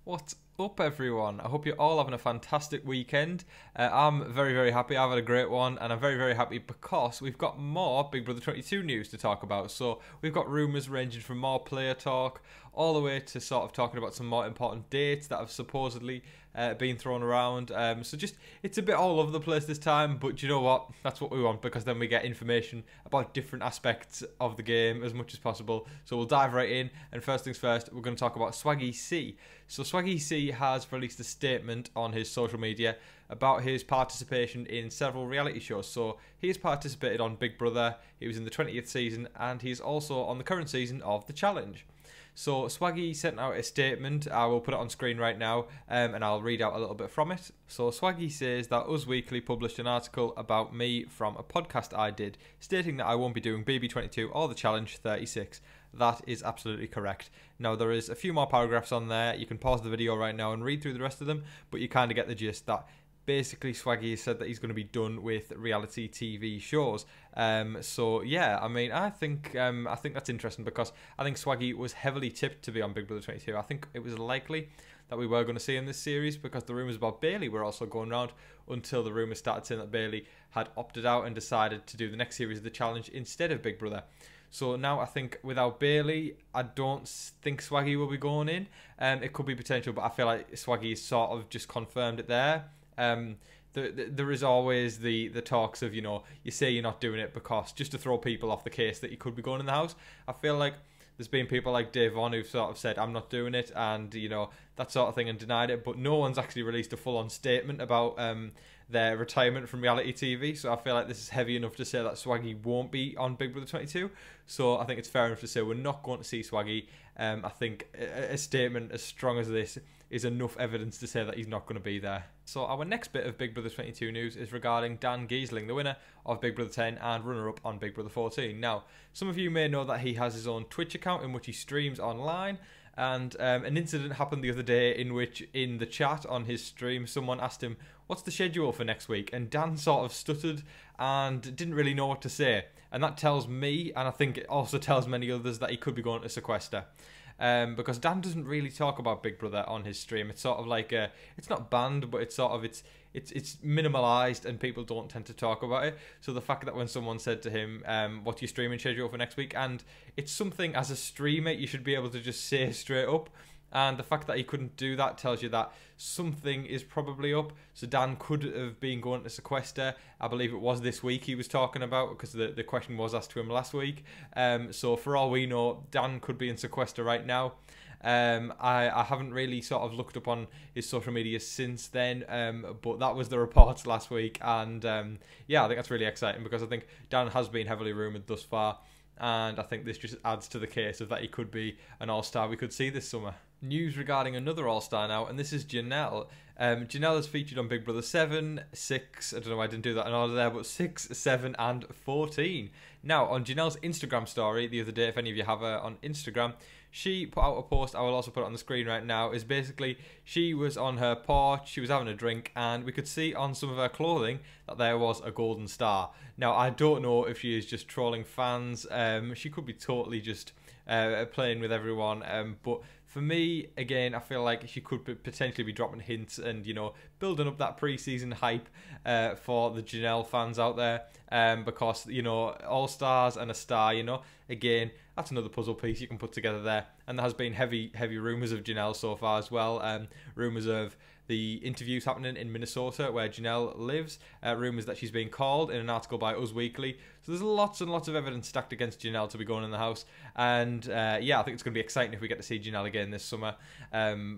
What's up, everyone? I hope you're all having a fantastic weekend. I'm very, very happy. I've had a great one, and I'm very, very happy because we've got more Big Brother 22 news to talk about. So we've got rumours ranging from more player talk all the way to sort of talking about some more important dates that have supposedly been thrown around. It's a bit all over the place this time, but you know what? That's what we want, because then we get information about different aspects of the game as much as possible. So we'll dive right in, and first things first, we're going to talk about Swaggy C. So Swaggy C has released a statement on his social media about his participation in several reality shows. So he has participated on Big Brother, he was in the 20th season, and he's also on the current season of The Challenge. So Swaggy sent out a statement. I will put it on screen right now, and I'll read out a little bit from it. So Swaggy says that Us Weekly published an article about me from a podcast I did, stating that I won't be doing BB22 or The Challenge 36. That is absolutely correct. Now, there is a few more paragraphs on there. You can pause the video right now and read through the rest of them, but you kind of get the gist that basically Swaggy has said that he's going to be done with reality TV shows. I think that's interesting, because I think Swaggy was heavily tipped to be on Big Brother 22. I think it was likely that we were going to see him this series, because the rumours about Bailey were also going around, until the rumours started saying that Bailey had opted out and decided to do the next series of The Challenge instead of Big Brother. So now I think without Bailey, I don't think Swaggy will be going in. It could be potential, but I feel like Swaggy has sort of just confirmed it there. There is always the talks of, you say you're not doing it because just to throw people off the case that you could be going in the house. I feel like there's been people like Dave Vaughn who've sort of said, I'm not doing it, and, that sort of thing, and denied it, but no one's actually released a full-on statement about their retirement from reality TV, so I feel like this is heavy enough to say that Swaggy won't be on Big Brother 22, so I think it's fair enough to say we're not going to see Swaggy. I think a statement as strong as this is enough evidence to say that he's not going to be there. So our next bit of Big Brother 22 news is regarding Dan Giesling, the winner of Big Brother 10 and runner-up on Big Brother 14. Now, some of you may know that he has his own Twitch account in which he streams online, and an incident happened the other day in which, in the chat on his stream, someone asked him, what's the schedule for next week? And Dan sort of stuttered and didn't really know what to say. And that tells me, and I think it also tells many others, that he could be going to sequester. Because Dan doesn't really talk about Big Brother on his stream. It's sort of like it's not banned, but it's minimalised, and people don't tend to talk about it. So the fact that when someone said to him, what's your streaming schedule for next week? And it's something, as a streamer, you should be able to just say straight up. And the fact that he couldn't do that tells you that something is probably up. So Dan could have been going to sequester. I believe it was this week he was talking about, because the question was asked to him last week. So for all we know, Dan could be in sequester right now. I haven't really sort of looked up on his social media since then, but that was the reports last week. And I think that's really exciting, because I think Dan has been heavily rumoured thus far. And I think this just adds to the case of that he could be an all-star we could see this summer. News regarding another all-star now, and this is Janelle. Janelle is featured on Big Brother 7, 6, I don't know why I didn't do that in order there, but 6, 7 and 14. Now, on Janelle's Instagram story the other day, if any of you have her on Instagram, she put out a post, I will also put it on the screen right now, is basically she was on her porch, she was having a drink, and we could see on some of her clothing that there was a golden star. Now, I don't know if she is just trolling fans, she could be totally just playing with everyone, but for me, again, I feel like she could potentially be dropping hints and, building up that pre-season hype for the Janelle fans out there, because, all-stars and a star, again, that's another puzzle piece you can put together there. And there has been heavy rumours of Janelle so far as well, rumours of the interviews happening in Minnesota where Janelle lives, rumours that she's being called in an article by Us Weekly. So there's lots and lots of evidence stacked against Janelle to be going in the house. And I think it's going to be exciting if we get to see Janelle again this summer,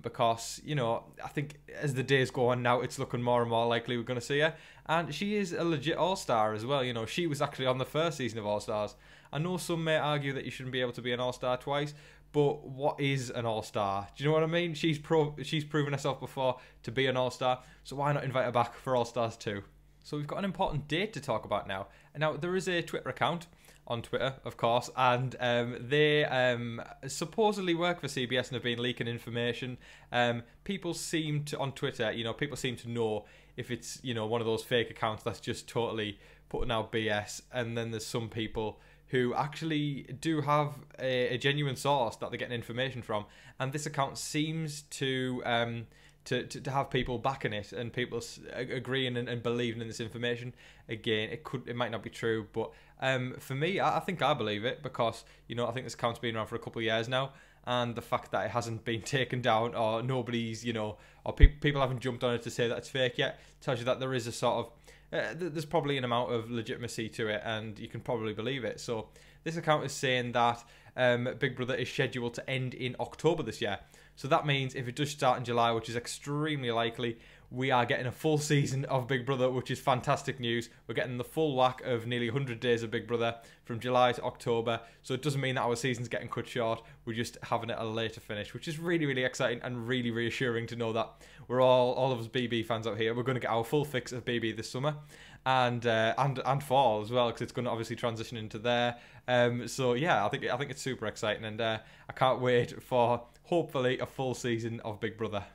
because, I think as the days go on now, it's looking more and more likely we're going to see her. And she is a legit all-star as well. she was actually on the first season of All-Stars. I know some may argue that you shouldn't be able to be an all-star twice, but what is an all-star? Do you know what I mean? She's proven herself before to be an all-star, so why not invite her back for All-Stars 2? So we've got an important date to talk about now. And now, there is a Twitter account on Twitter, of course, and they supposedly work for CBS and have been leaking information. People seem to, on Twitter, people seem to know if it's, one of those fake accounts that's just totally putting out BS, and then there's some people who actually do have a genuine source that they're getting information from, and this account seems to have people backing it and people agreeing and believing in this information. Again, it might not be true, but for me, I think I believe it, because I think this account's been around for a couple of years now, and the fact that it hasn't been taken down, or nobody's or people haven't jumped on it to say that it's fake yet, tells you that there is a sort of there's probably an amount of legitimacy to it, and you can probably believe it. So this account is saying that Big Brother is scheduled to end in October this year. So that means if it does start in July, which is extremely likely, we are getting a full season of Big Brother, which is fantastic news. We're getting the full whack of nearly 100 days of Big Brother from July to October. So it doesn't mean that our season's getting cut short. We're just having it a later finish, which is really, really exciting and really reassuring to know that we're all of us BB fans out here. We're going to get our full fix of BB this summer, and fall as well, because it's going to obviously transition into there. So yeah, I think it's super exciting, and I can't wait for hopefully a full season of Big Brother.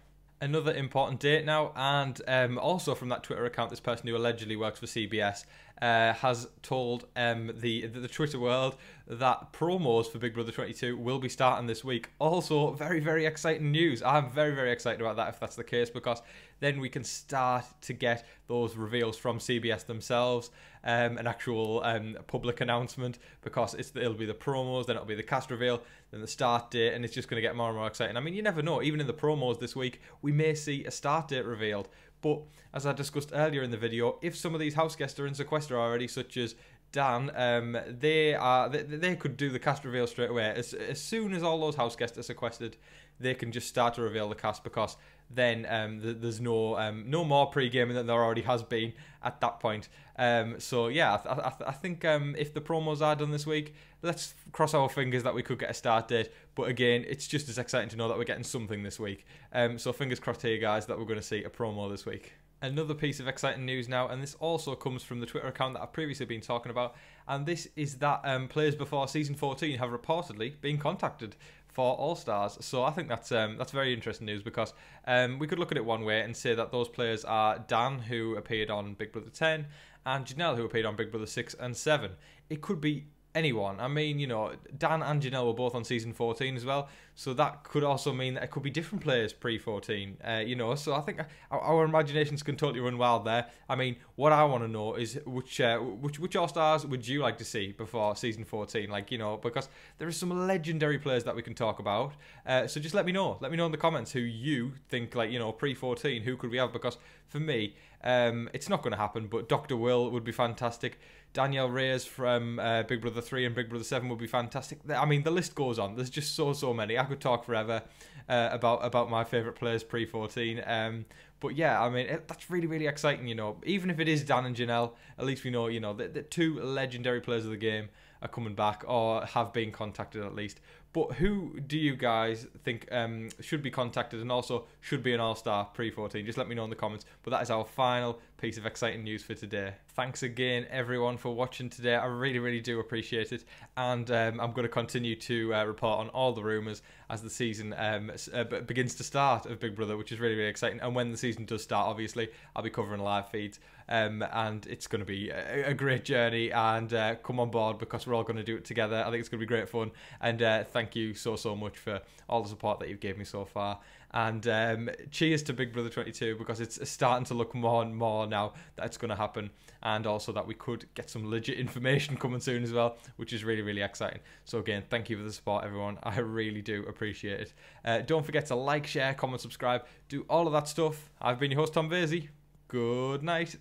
Another important date now, and also from that Twitter account, this person who allegedly works for CBS has told the Twitter world that promos for Big Brother 22 will be starting this week. Also, very, very exciting news. I'm very, very excited about that if that's the case, because then we can start to get those reveals from CBS themselves, an actual public announcement, because it'll be the promos, then it'll be the cast reveal, then the start date, and it's just going to get more and more exciting. I mean, you never know. Even in the promos this week, we may see a start date revealed. But as I discussed earlier in the video, if some of these house guests are in sequester already, such as Dan, they could do the cast reveal straight away. As soon as all those house guests are sequestered, they can just start to reveal the cast, because then there's no more pre-gaming than there already has been at that point. So yeah, I think if the promos are done this week, let's cross our fingers that we could get a start date. But again, it's just as exciting to know that we're getting something this week. So fingers crossed here, guys, that we're going to see a promo this week. Another piece of exciting news now, and this also comes from the Twitter account that I've previously been talking about, and this is that players before Season 14 have reportedly been contacted for All-Stars. So I think that's very interesting news, because we could look at it one way and say that those players are Dan, who appeared on Big Brother 10, and Janelle, who appeared on Big Brother 6 and 7. It could be anyone. I mean, Dan and Janelle were both on Season 14 as well, so that could also mean that it could be different players pre-14, so I think our imaginations can totally run wild there. I mean, what I want to know is which All-Stars would you like to see before Season 14, because there are some legendary players that we can talk about, so just let me know in the comments who you think, pre-14, who could we have, because for me, it's not going to happen, but Dr. Will would be fantastic. Danielle Reyes from Big Brother 3 and Big Brother 7 would be fantastic. I mean, the list goes on. There's just so many. I could talk forever about my favourite players pre-14. But yeah, I mean, that's really, really exciting, Even if it is Dan and Janelle, at least we know, the two legendary players of the game are coming back, or have been contacted at least. But who do you guys think should be contacted and also should be an All-Star pre-14? Just let me know in the comments. But that is our final piece of exciting news for today. Thanks again, everyone, for watching today. I really, really do appreciate it. And I'm going to continue to report on all the rumours as the season begins to start of Big Brother, which is really, really exciting. And when the season does start, obviously, I'll be covering live feeds. And it's going to be a great journey, and come on board, because we're all going to do it together. I think it's going to be great fun, and thank you so much for all the support that you've given me so far, and cheers to Big Brother 22, because it's starting to look more and more now that it's going to happen, and also that we could get some legit information coming soon as well, which is really, really exciting. So again, thank you for the support, everyone. I really do appreciate it. Don't forget to like, share, comment, subscribe, do all of that stuff. I've been your host, Tom Vasey. Good night.